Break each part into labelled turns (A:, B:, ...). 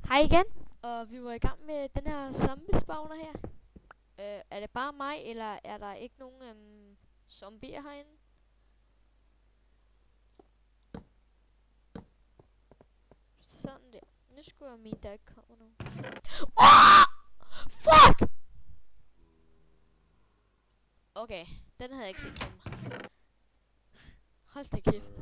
A: Hej igen, og vi var i gang med den her zombie-spawner her. Er det bare mig, eller er der ikke nogen zombier herinde? Sådan der. Nu skulle jeg mene, der ikke kommer nogen. Fuck! Okay, den havde jeg ikke set komme. Hold da kæft.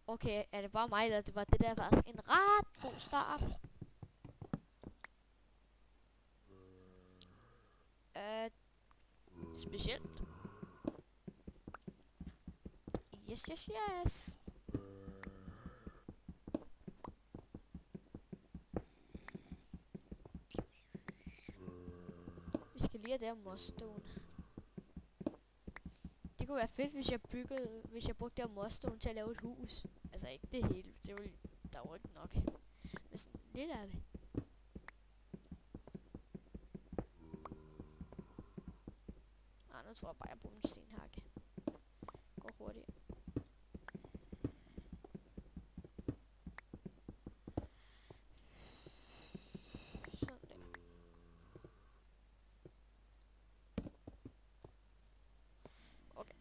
A: Okay, er det bare mig, eller det var det der faktisk en ret god start? Specielt. Yes. Vi skal lige have der murstone. Det kunne være fedt, hvis jeg brugte der murstone til at lave et hus. Altså ikke det hele, det ville der var ikke nok. Men sådan lidt af det. Nu tror jeg bare, jeg bruger en stenhakke. Går hurtigt. Sådan der. Okay.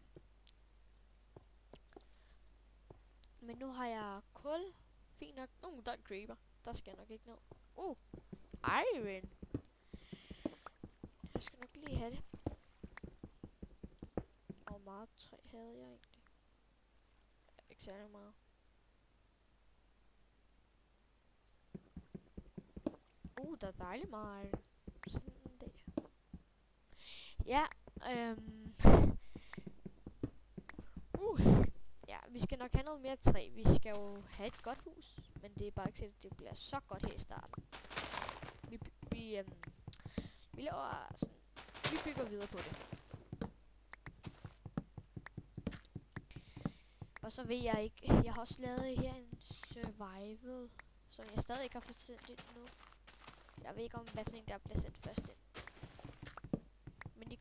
A: Men nu har jeg kul. Fint nok. Der er en creeper. Der skal jeg nok ikke ned. Iron. Jeg skal nok lige have det. Hvor meget træ havde jeg egentlig? Ikke særlig meget. Der er dejligt meget iron. Sådan der. Ja, ja, vi skal nok have noget mere træ. Vi skal jo have et godt hus. Men det er bare ikke sikkert, at det bliver så godt her i starten. Vi laver sådan, vi bygger videre på det. Og så ved jeg ikke, jeg har også lavet her en survival, som jeg stadig ikke har fået sendt ind nu. Jeg ved ikke om hvad for en der bliver sendt først ind. Men I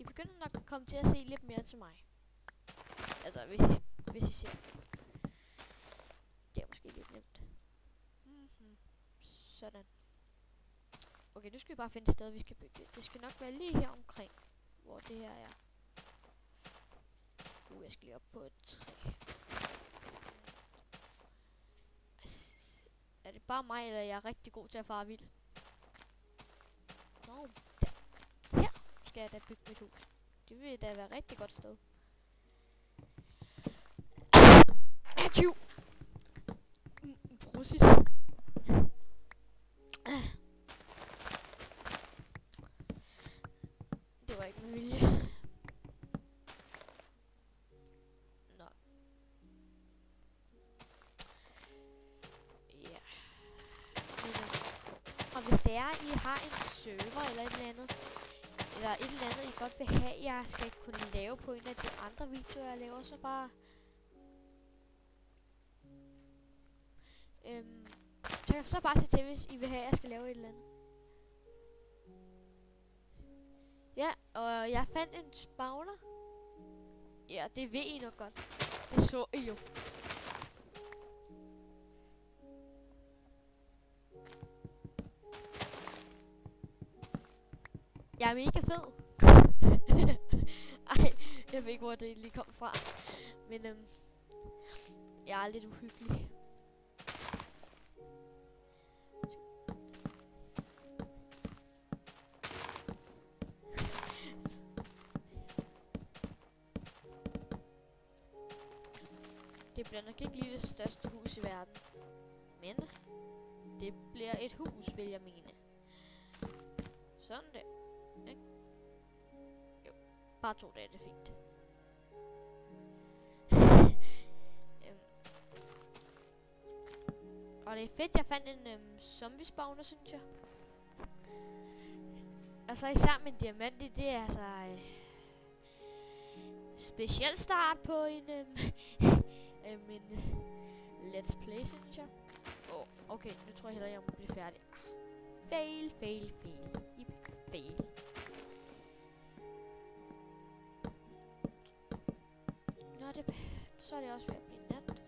A: begynder nok at komme til at se lidt mere til mig. Altså hvis I ser. Det er måske lidt nemt. Sådan. Okay, nu skal vi bare finde et sted, vi skal bygge det. Det skal nok være lige her omkring, hvor det her er. Jeg skal lige op på et træ. Er det bare mig, eller er jeg rigtig god til at fare vild? Nå, der. Her skal jeg da bygge mit hus. Det vil da være et rigtig godt sted. Atyv! Prosit. Det var ikke med vilje. Nå. Ja. Og hvis det er, I har en server eller et eller andet, I godt vil have, jeg skal kunne lave på en af de andre videoer, jeg laver, så bare så bare se til, hvis I vil have, at jeg skal lave et eller andet. Ja, og jeg fandt en spawner. Ja, det ved I nok godt. Det så I jo. Jeg er mega fed. Ej, jeg ved ikke, hvor det lige kom fra. Men jeg er lidt uhyggelig. Det bliver nok ikke lige det største hus i verden. Men det bliver et hus, vil jeg mene. Sådan der. Ik? Jo, bare 2 dage, det er fint. Og det er fedt, jeg fandt en zombie spawner, synes jeg. Og så især med en diamant, det er altså speciel start på en let's play, synes jeg. Okay, nu tror jeg hellere, jeg må blive færdig. Fail. Fail. Nå, så er det også ved at blive nat.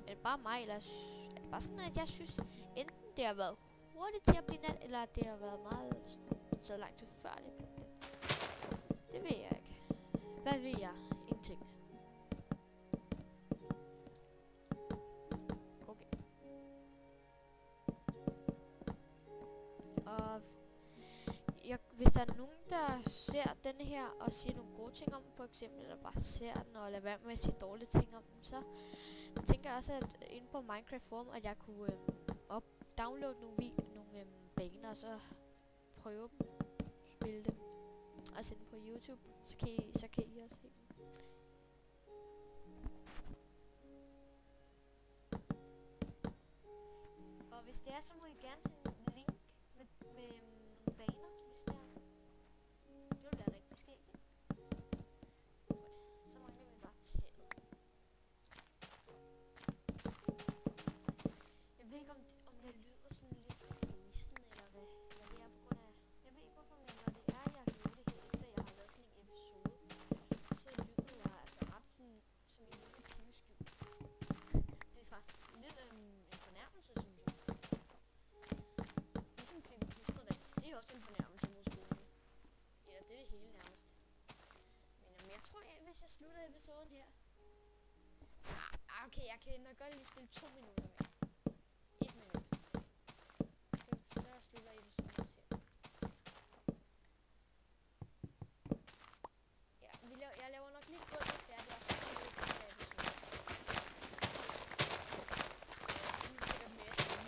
A: Er det bare mig, eller er det bare sådan, at jeg synes, enten det har været hurtigt til at blive nat, eller det har været meget sådan, så lang tid før det blev nat. Det ved jeg ikke. Hvad ved jeg? Ingenting. Okay. Og hvis der er nogen, der ser denne her og siger nogle gode ting om den, for eksempel, eller bare ser den og lader være med at sige dårlige ting om den, så tænker jeg også, at inde på Minecraft Forum, at jeg kunne downloade nogle baner, og så prøve dem, spille dem, og sende på YouTube, så kan I også se dem. Og hvis det er, så må I gerne sende en link med nogle baner, hvis det er. Det ville være rigtig skægt, ikke? Godt. Så mangler vi bare taget. Jeg ved ikke, om det lyder sådan lidt fæsen, eller hvad det er på grund af... Jeg ved ikke hvorfor, men når det er, jeg hører det her, efter jeg har lavet sådan en episode, så lyder jeg altså ret sådan, som en lille piveskid. Det er faktisk lidt en fornærmelse, synes jeg. Ligesom Pippi Pilsterddag, det er også en fornærmelse mod skolen. Eller det er det hele nærmest. Men jeg tror, hvis jeg slutter episoden her... Okay, jeg kan nok godt lige spille 2 minutter mere. 1 minut. Så slutter episoden også her. Ja, jeg laver nok lige gulvet færdigt, og så kommer vi til episoden. Jeg synes sikkert mere sådan.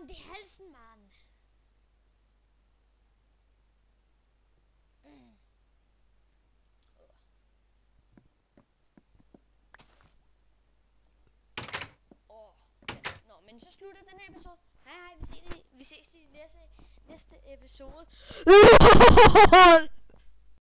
A: Ondt i halsen, mand. Nå, men så slutter den her episode. Hej, vi ses i næste episode.